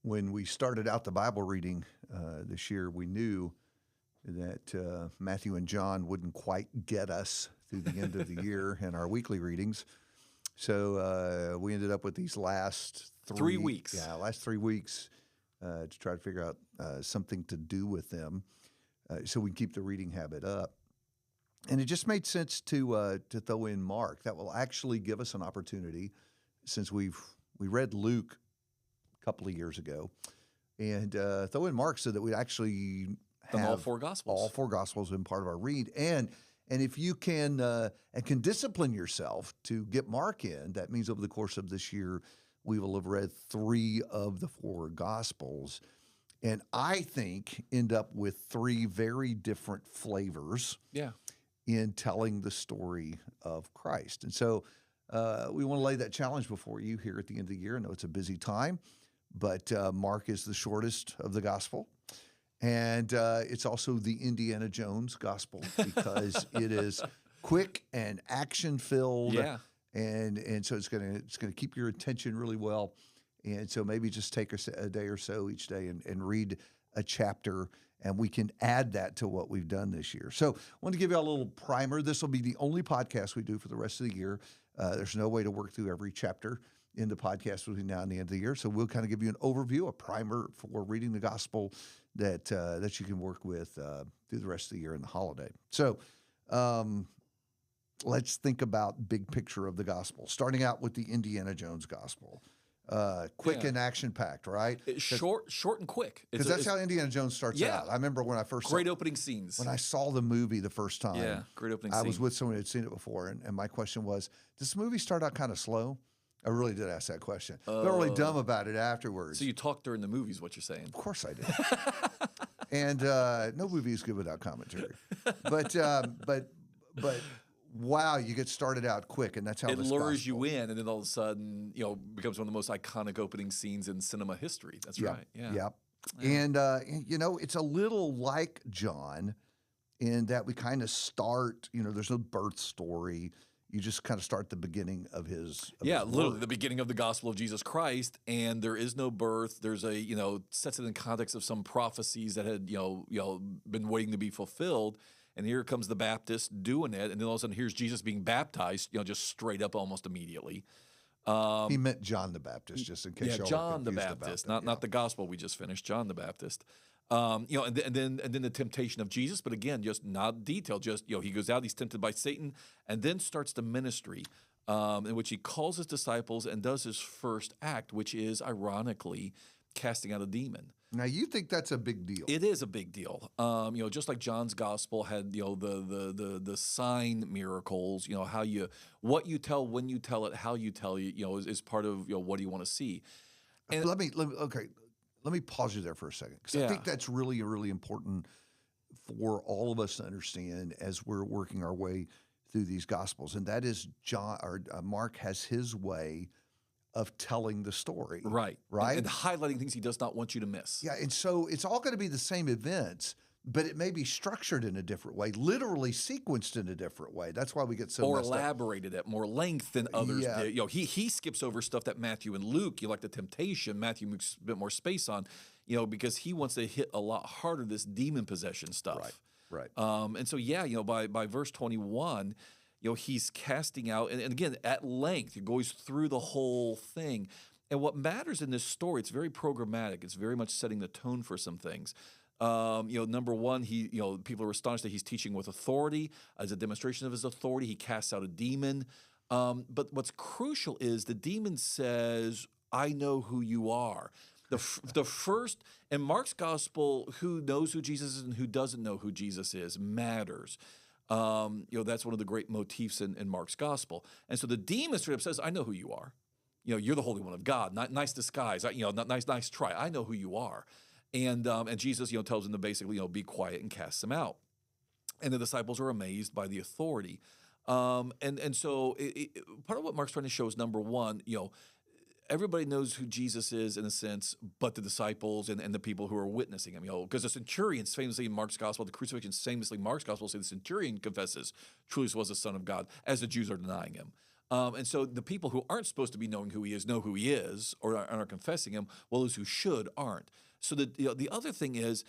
When we started out the Bible reading this year, we knew that Matthew and John wouldn't quite get us through the end of the year in our weekly readings. So we ended up with these last 3 weeks. Yeah, last 3 weeks to try to figure out something to do with them so we can keep the reading habit up. And it just made sense to throw in Mark. That will actually give us an opportunity, since we read Luke a couple of years ago, and throw in Mark so that we'd actually have all four Gospels. All four Gospels in part of our read. And if you can discipline yourself to get Mark in, that means over the course of this year, we will have read 3 of the 4 Gospels. And I think end up with 3 very different flavors in telling the story of Christ. And so we want to lay that challenge before you here at the end of the year. I know it's a busy time, but Mark is the shortest of the Gospel. And it's also the Indiana Jones Gospel because it is quick and action-filled. Yeah. And so it's gonna keep your attention really well. And so maybe just take a day or so each day and read a chapter, and we can add that to what we've done this year. So I want to give you a little primer. This will be the only podcast we do for the rest of the year. There's no way to work through every chapter in the podcast between now and the end of the year. So we'll kind of give you an overview, a primer for reading the gospel that you can work with through the rest of the year and the holiday. So let's think about big picture of the gospel, starting out with the Indiana Jones gospel. Quick and action-packed, right? Short and quick. Because that's how Indiana Jones starts out. I remember when I first great opening scenes. When I saw the movie the first time, great opening I scene. was with someone who had seen it before, and my question was, does the movie start out kind of slow? I really did ask that question. Felt really dumb about it afterwards. So you talked during the movie is what you're saying. Of course I did. And no movie is good without commentary. But wow, you get started out quick, and that's how it lures you in, and then all of a sudden, becomes one of the most iconic opening scenes in cinema history. That's right. Yeah. Yep. And it's a little like John in that we kind of start. There's no birth story. You just kind of start the beginning of his. Literally the beginning of the gospel of Jesus Christ, and there is no birth. There's sets it in context of some prophecies that had been waiting to be fulfilled. And here comes the Baptist doing it, and then all of a sudden here's Jesus being baptized, just straight up almost immediately. He meant John the Baptist, just in case y'all John the Baptist, not the gospel we just finished. John the Baptist, and then the temptation of Jesus, but again, just not detailed. Just he goes out, he's tempted by Satan, and then starts the ministry, in which he calls his disciples and does his first act, which is ironically casting out a demon. Now, you think that's a big deal? It is a big deal. Just like John's gospel had, the sign miracles. What you tell, when you tell it, how you tell it, is part of what do you want to see. And let me pause you there for a second, because I think that's really, really important for all of us to understand as we're working our way through these gospels, and that is Mark has his way of telling the story. Right. And highlighting things he does not want you to miss. Yeah, and so it's all going to be the same events, but it may be structured in a different way, literally sequenced in a different way. That's why we get so or elaborated at more length than others did. He skips over stuff that Matthew and Luke, like the temptation, Matthew makes a bit more space on, because he wants to hit a lot harder this demon possession stuff. Right. And so, by verse 21, he's casting out, and again, at length, he goes through the whole thing. And what matters in this story, it's very programmatic. It's very much setting the tone for some things. Number one, people are astonished that he's teaching with authority. As a demonstration of his authority, he casts out a demon. But what's crucial is the demon says, I know who you are. The first, in Mark's gospel, who knows who Jesus is and who doesn't know who Jesus is matters. That's one of the great motifs in Mark's gospel. And so the demon straight up says, I know who you are. You're the Holy One of God. Nice disguise. Nice try. I know who you are. And Jesus, tells him to basically, be quiet and casts him out. And the disciples are amazed by the authority. And so part of what Mark's trying to show is, number one, everybody knows who Jesus is in a sense, but the disciples and the people who are witnessing him. Because the centurions famously in Mark's gospel, the crucifixion famously in Mark's gospel, say the centurion confesses truly this was the Son of God, as the Jews are denying him. And so the people who aren't supposed to be knowing who he is know who he is or aren't confessing him, while those who should aren't. So the other thing is,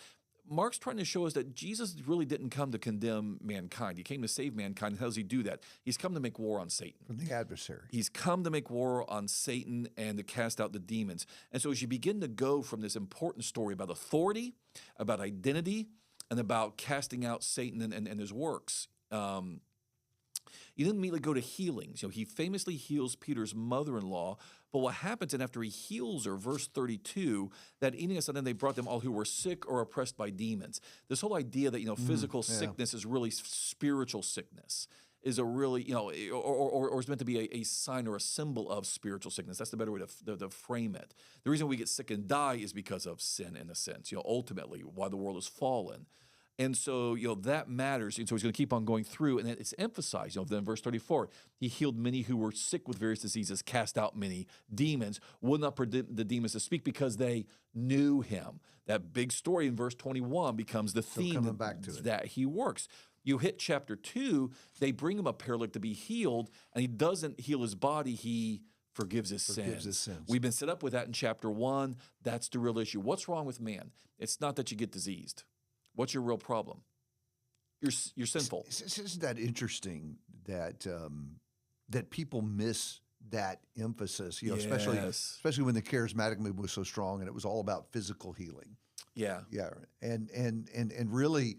Mark's trying to show us that Jesus really didn't come to condemn mankind. He came to save mankind. How does he do that? He's come to make war on Satan. From the adversary. He's come to make war on Satan and to cast out the demons. And so as you begin to go from this important story about authority, about identity, and about casting out Satan and his works, you then immediately go to healings. He famously heals Peter's mother-in-law, but what happens, and after he heals her, verse 32, that evening and then they brought them all who were sick or oppressed by demons. This whole idea that physical sickness is really spiritual sickness is a really or is meant to be a sign or a symbol of spiritual sickness. That's the better way to frame it. The reason we get sick and die is because of sin, in a sense. Ultimately, why the world has fallen. And so, that matters. And so he's going to keep on going through. And it's emphasized, then verse 34, he healed many who were sick with various diseases, cast out many demons, would not permit the demons to speak because they knew him. That big story in verse 21 becomes the theme that he works. You hit chapter 2, they bring him a paralytic to be healed, and he doesn't heal his body, he forgives his sins. We've been set up with that in chapter 1. That's the real issue. What's wrong with man? It's not that you get diseased. What's your real problem? You're sinful. Isn't that interesting that that people miss that emphasis? Especially when the charismatic movement was so strong and it was all about physical healing. Yeah, and really,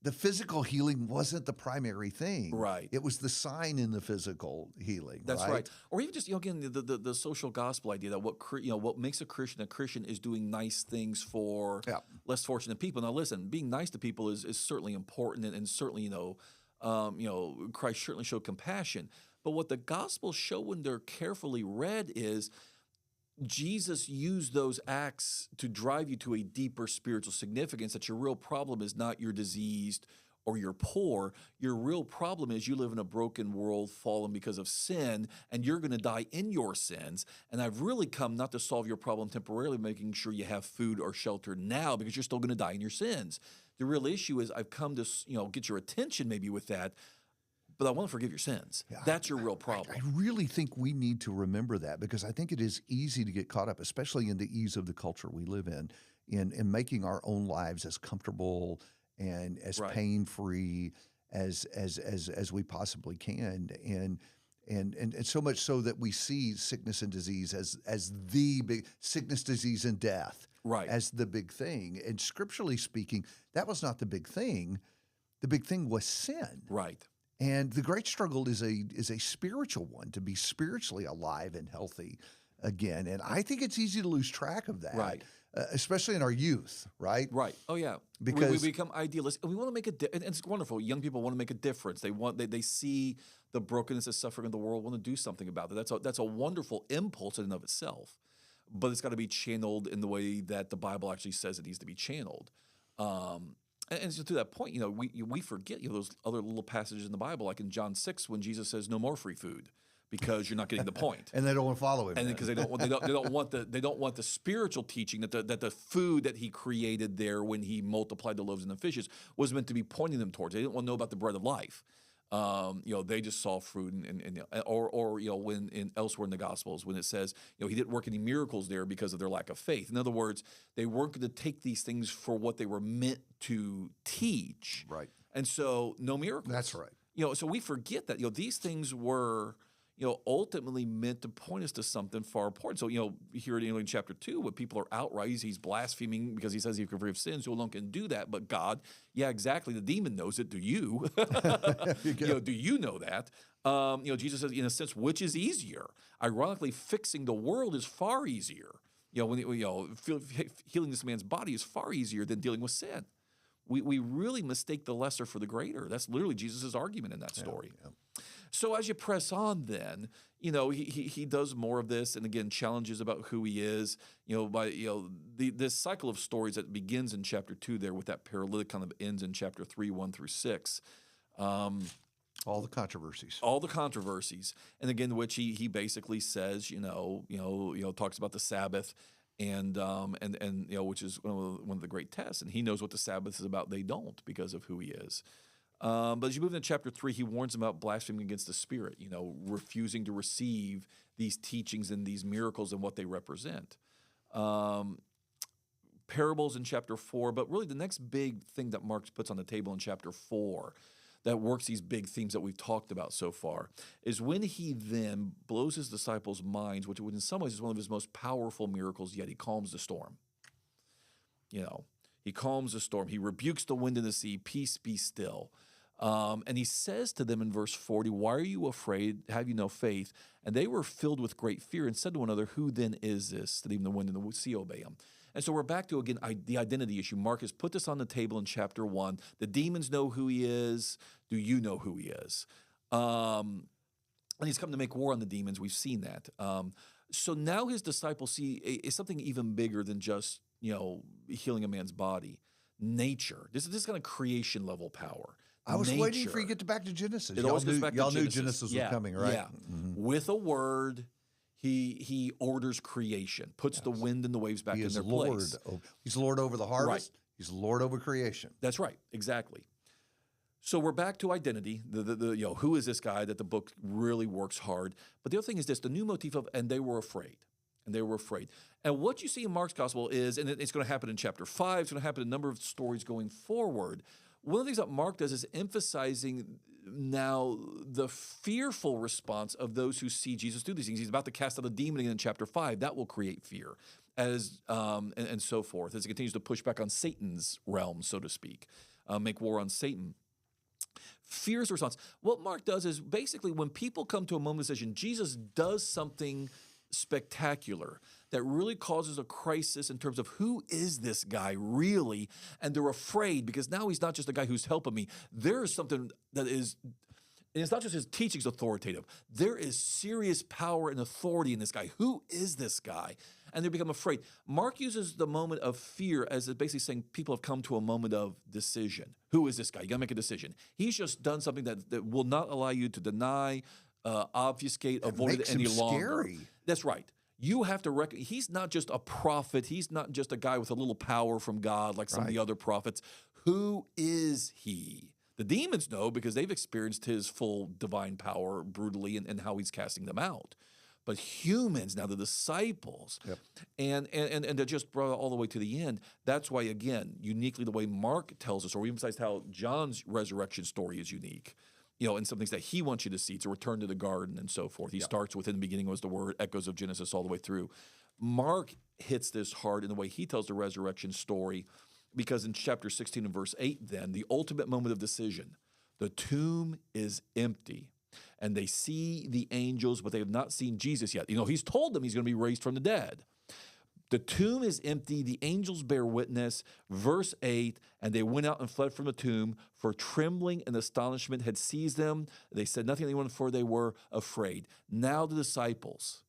the physical healing wasn't the primary thing. Right. It was the sign in the physical healing. That's right. Or even just again the social gospel idea that what makes a Christian is doing nice things for less fortunate people. Now listen, being nice to people is certainly important and certainly Christ certainly showed compassion. But what the Gospels show when they're carefully read is Jesus used those acts to drive you to a deeper spiritual significance, that your real problem is not you're diseased or you're poor. Your real problem is you live in a broken world, fallen because of sin, and you're going to die in your sins. And I've really come not to solve your problem temporarily, making sure you have food or shelter now, because you're still going to die in your sins. The real issue is I've come to get your attention maybe with that, but I want to forgive your sins. That's your real problem. I really think we need to remember that, because I think it is easy to get caught up, especially in the ease of the culture we live in making our own lives as comfortable and as pain-free as we possibly can. And so much so that we see sickness and disease as the big sickness, disease, and death as the big thing. And scripturally speaking, that was not the big thing. The big thing was sin. Right. And the great struggle is a spiritual one, to be spiritually alive and healthy again. And I think it's easy to lose track of that, especially in our youth, right? Right. Oh yeah. Because we become idealists, and we want to make and it's wonderful. Young people want to make a difference. They see the brokenness and suffering of the world, want to do something about it. That's a wonderful impulse in and of itself, but it's got to be channeled in the way that the Bible actually says it needs to be channeled. And so to that point, we forget those other little passages in the Bible, like in John 6, when Jesus says, "No more free food," because you're not getting the point. And they don't want to follow him. And because they don't want the spiritual teaching that the food that he created there when he multiplied the loaves and the fishes was meant to be pointing them towards. They didn't want to know about the bread of life. They just saw fruit, or when elsewhere in the Gospels when it says he didn't work any miracles there because of their lack of faith. In other words, they weren't going to take these things for what they were meant to teach. Right. And so no miracles. That's right. So we forget that these things were ultimately meant to point us to something far important. So, here in chapter 2, when people are outright, he's blaspheming because he says he can forgive sins. No one can do that, but God, exactly. The demon knows it. Do you? Do you know that? Jesus says, in a sense, which is easier? Ironically, fixing the world is far easier. Healing this man's body is far easier than dealing with sin. We really mistake the lesser for the greater. That's literally Jesus' argument in that story. Yeah. So as you press on, then he does more of this, and again challenges about who he is. This cycle of stories that begins in chapter 2 there with that paralytic kind of ends in chapter 3, 1 through 6. All the controversies. All the controversies, and again, which he basically says, talks about the Sabbath. And which is one of the great tests, and he knows what the Sabbath is about. They don't, because of who he is. But as you move into chapter 3, he warns them about blaspheming against the Spirit, refusing to receive these teachings and these miracles and what they represent. Parables in chapter 4, but really the next big thing that Mark puts on the table in chapter 4 that works these big themes that we've talked about so far is when he then blows his disciples' minds, which in some ways is one of his most powerful miracles yet. He calms the storm. He calms the storm. He rebukes the wind and the sea, peace, be still. And he says to them in verse 40, why are you afraid? Have you no faith? And they were filled with great fear and said to one another, who then is this that even the wind and the sea obey him? And so we're back to, again, the identity issue. Mark has put this on the table in chapter 1. The demons know who he is. Do you know who he is? And he's come to make war on the demons. We've seen that. So now his disciples see is something even bigger than just, healing a man's body. Nature. This is kind of creation level power. I was Nature. waiting for you to get back to Genesis. It always goes back to y'all Genesis. knew Genesis was coming, right? Yeah. With a word, he orders creation, puts the wind and the waves back in their place. He's Lord over the harvest. Right. He's Lord over creation. That's right. Exactly. So we're back to identity. Who is this guy that the book really works hard? But the other thing is this: the new motif of and they were afraid. And they were afraid. And what you see in Mark's gospel is, and it's going to happen in chapter 5, it's going to happen in a number of stories going forward. One of the things that Mark does is emphasizing now the fearful response of those who see Jesus do these things. He's about to cast out a demon in chapter 5. That will create fear, and so forth, as he continues to push back on Satan's realm, so to speak, make war on Satan. Fear's response. What Mark does is basically when people come to a moment of decision, Jesus does something spectacular that really causes a crisis in terms of who is this guy really, and they're afraid because now he's not just a guy who's helping me. There is something that is, and it's not just his teaching's authoritative. There is serious power and authority in this guy. Who is this guy? And they become afraid. Mark uses the moment of fear as basically saying people have come to a moment of decision. Who is this guy? You got to make a decision. He's just done something that will not allow you to deny, obfuscate, avoid it any longer. Scary. That's right. You have to recognize he's not just a prophet. He's not just a guy with a little power from God like some of the other prophets. Who is he? The demons know because they've experienced his full divine power brutally and how he's casting them out. But humans, now the disciples, and they're just brought all the way to the end. That's why, again, uniquely the way Mark tells us, or we emphasize how John's resurrection story is unique. And some things that he wants you to see, to return to the garden and so forth. He starts with, in the beginning was the word, echoes of Genesis all the way through. Mark hits this hard in the way he tells the resurrection story, because in chapter 16 and verse 8 then, the ultimate moment of decision, the tomb is empty, and they see the angels, but they have not seen Jesus yet. He's told them he's going to be raised from the dead. The tomb is empty. The angels bear witness. Verse 8, and they went out and fled from the tomb, for trembling and astonishment had seized them. They said nothing to anyone, for they were afraid. Now the disciples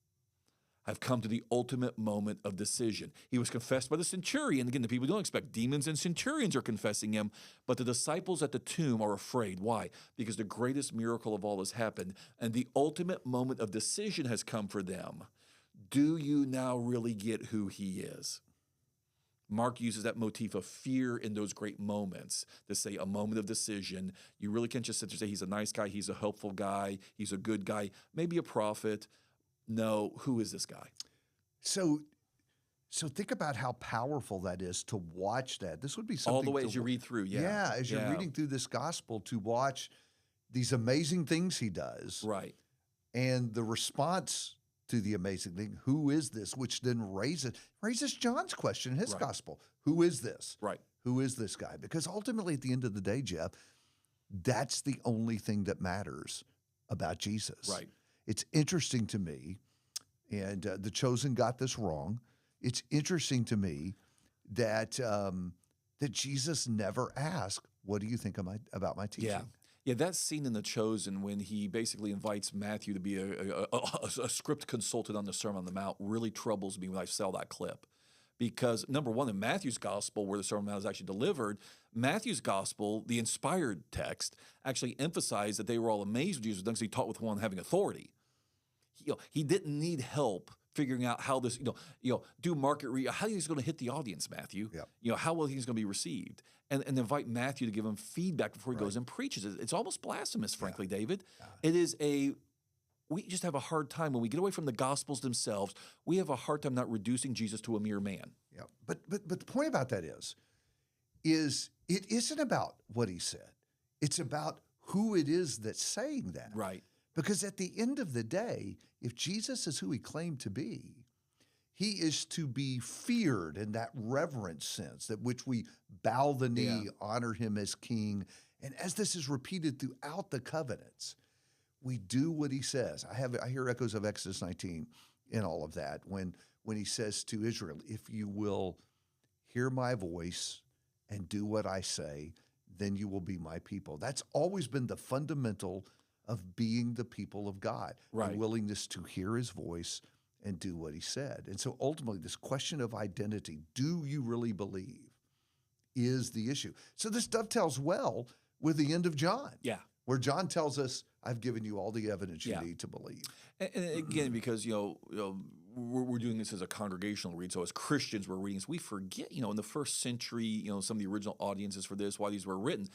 have come to the ultimate moment of decision. He was confessed by the centurion. Again, the people don't expect. Demons and centurions are confessing him, but the disciples at the tomb are afraid. Why? Because the greatest miracle of all has happened, and the ultimate moment of decision has come for them. Do you now really get who he is? Mark uses that motif of fear in those great moments to say a moment of decision. You really can't just sit there and say he's a nice guy, he's a helpful guy, he's a good guy, maybe a prophet. No, who is this guy? So think about how powerful that is to watch that. This would be something all the way as you read through, Yeah, as you're reading through this gospel, to watch these amazing things he does. Right. And the response to the amazing thing, who is this? Which then raises John's question in his gospel. Who is this? Right. Who is this guy? Because ultimately at the end of the day, Jeff, that's the only thing that matters about Jesus. Right. It's interesting to me, and The Chosen got this wrong. It's interesting to me that that Jesus never asked, what do you think about my teaching? Yeah, that scene in The Chosen when he basically invites Matthew to be a script consultant on the Sermon on the Mount really troubles me when I saw that clip. Because, number one, in Matthew's gospel, where the Sermon on the Mount is actually delivered, Matthew's gospel, the inspired text, actually emphasized that they were all amazed with Jesus because he taught with one having authority. He didn't need help figuring out how this, do market how he's going to hit the audience, Matthew. Yep. How well he's going to be received, and invite Matthew to give him feedback before he Right. goes and preaches. It's almost blasphemous, frankly, David. Yeah. It is we just have a hard time when we get away from the Gospels themselves. We have a hard time not reducing Jesus to a mere man. Yeah. But the point about that is it isn't about what he said. It's about who it is that's saying that. Right. Because at the end of the day, if Jesus is who he claimed to be, he is to be feared in that reverence sense, that which we bow the knee, honor him as king. And as this is repeated throughout the covenants, we do what he says. I hear echoes of Exodus 19 in all of that when he says to Israel, if you will hear my voice and do what I say, then you will be my people. That's always been the fundamental of being the people of God, Right. the willingness to hear his voice and do what he said. And so ultimately, this question of identity, do you really believe, is the issue. So this dovetails well with the end of John, Yeah. where John tells us, I've given you all the evidence you Yeah. need to believe. And again, because we're doing this as a congregational read, so as Christians we're reading this, we forget, in the first century, some of the original audiences for this, why these were written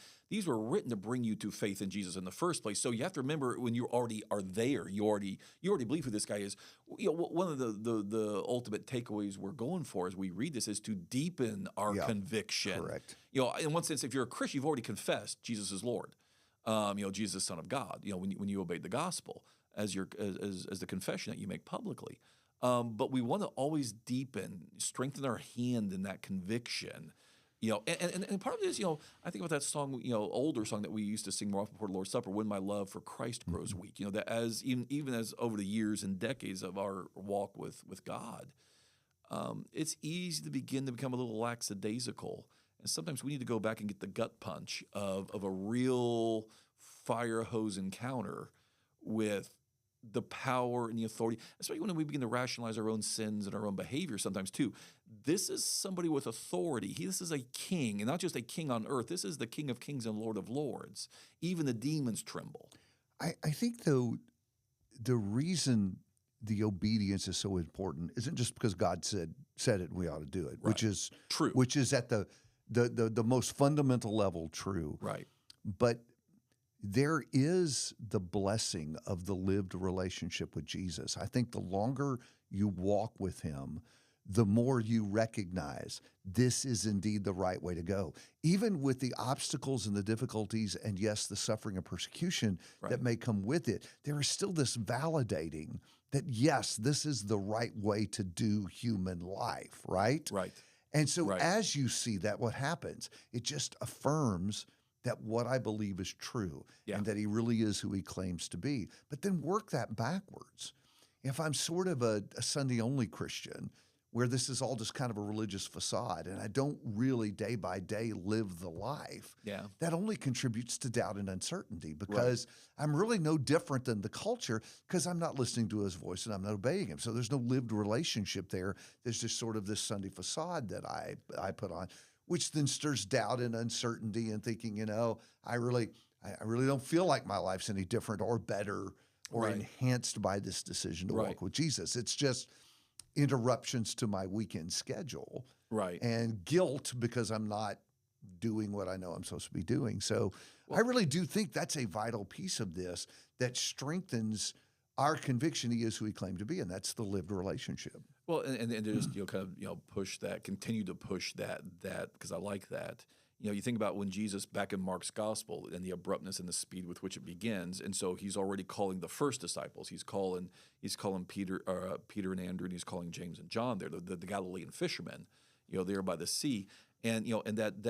to bring you to faith in Jesus in the first place. So you have to remember when you already are there, you already believe who this guy is. One of the ultimate takeaways we're going for as we read this is to deepen our conviction. Correct. In one sense, if you're a Christian, you've already confessed Jesus is Lord. Jesus, Son of God. When you obeyed the gospel as the confession that you make publicly. But we want to always strengthen our hand in that conviction. And part of it is, I think about that song, older song that we used to sing more often before the Lord's Supper, when my love for Christ grows weak. That as even as over the years and decades of our walk with God, it's easy to begin to become a little lackadaisical. And sometimes we need to go back and get the gut punch of a real fire hose encounter with the power and the authority, especially when we begin to rationalize our own sins and our own behavior sometimes too. This is somebody with authority. This is a king, and not just a king on earth. This is the King of Kings and Lord of Lords. Even the demons tremble. I think, though, the reason the obedience is so important isn't just because God said it and we ought to do it, Right. which is True. which is at the most fundamental level true. Right. But there is the blessing of the lived relationship with Jesus. I think the longer you walk with him, the more you recognize this is indeed the right way to go. Even with the obstacles and the difficulties and, yes, the suffering and persecution that may come with it, there is still this validating that, yes, this is the right way to do human life, right? Right. And so as you see that, what happens? It just affirms that what I believe is true and that he really is who he claims to be. But then work that backwards. If I'm sort of a Sunday-only Christian where this is all just kind of a religious facade and I don't really day by day live the life, that only contributes to doubt and uncertainty because I'm really no different than the culture because I'm not listening to his voice and I'm not obeying him. So there's no lived relationship there. There's just sort of this Sunday facade that I put on, which then stirs doubt and uncertainty and thinking, I really don't feel like my life's any different or better or enhanced by this decision to walk with Jesus. It's just interruptions to my weekend schedule and guilt because I'm not doing what I know I'm supposed to be doing. So I really do think that's a vital piece of this that strengthens our conviction he is who he claimed to be, and that's the lived relationship. Well, and just push that, continue to push that because I like that. You think about when Jesus back in Mark's gospel and the abruptness and the speed with which it begins, and so he's already calling the first disciples. He's calling Peter and Andrew, and he's calling James and John there, the Galilean fishermen, there by the sea, and and that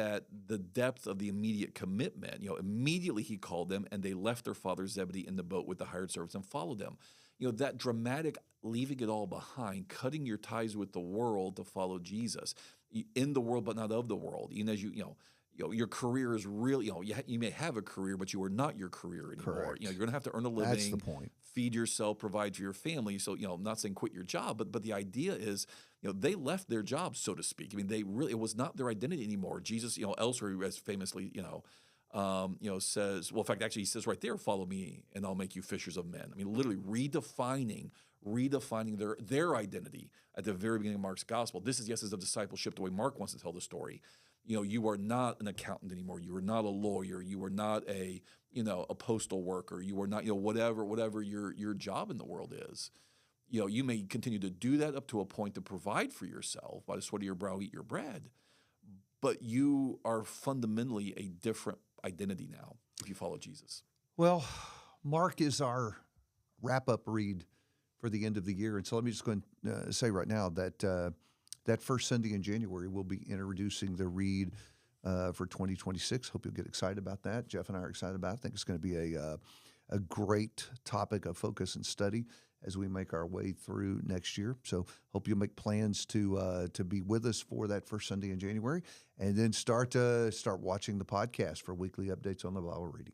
the depth of the immediate commitment. Immediately he called them, and they left their father Zebedee in the boat with the hired servants and followed them. That dramatic leaving it all behind, cutting your ties with the world to follow Jesus, in the world but not of the world. Even as your career is really, you may have a career, but you are not your career anymore. Correct. You're going to have to earn a living. That's the point. Feed yourself, provide for your family. So, I'm not saying quit your job, but the idea is, they left their jobs, so to speak. I mean, it was not their identity anymore. Jesus, elsewhere, as famously, says, well, in fact, actually, he says right there, follow me and I'll make you fishers of men. I mean, literally redefining redefining their identity at the very beginning of Mark's gospel. This is, yes, is of discipleship, the way Mark wants to tell the story. You are not an accountant anymore. You are not a lawyer. You are not a postal worker. You are not, whatever your job in the world is. You may continue to do that up to a point to provide for yourself, by the sweat of your brow, eat your bread. But you are fundamentally a different identity now if you follow Jesus. Well, Mark is our wrap-up read for the end of the year. And so let me just go and say right now that that first Sunday in January, we'll be introducing the read for 2026. Hope you'll get excited about that. Jeff and I are excited about it. I think it's going to be a great topic of focus and study as we make our way through next year. So hope you'll make plans to be with us for that first Sunday in January, and then start watching the podcast for weekly updates on the Bible reading.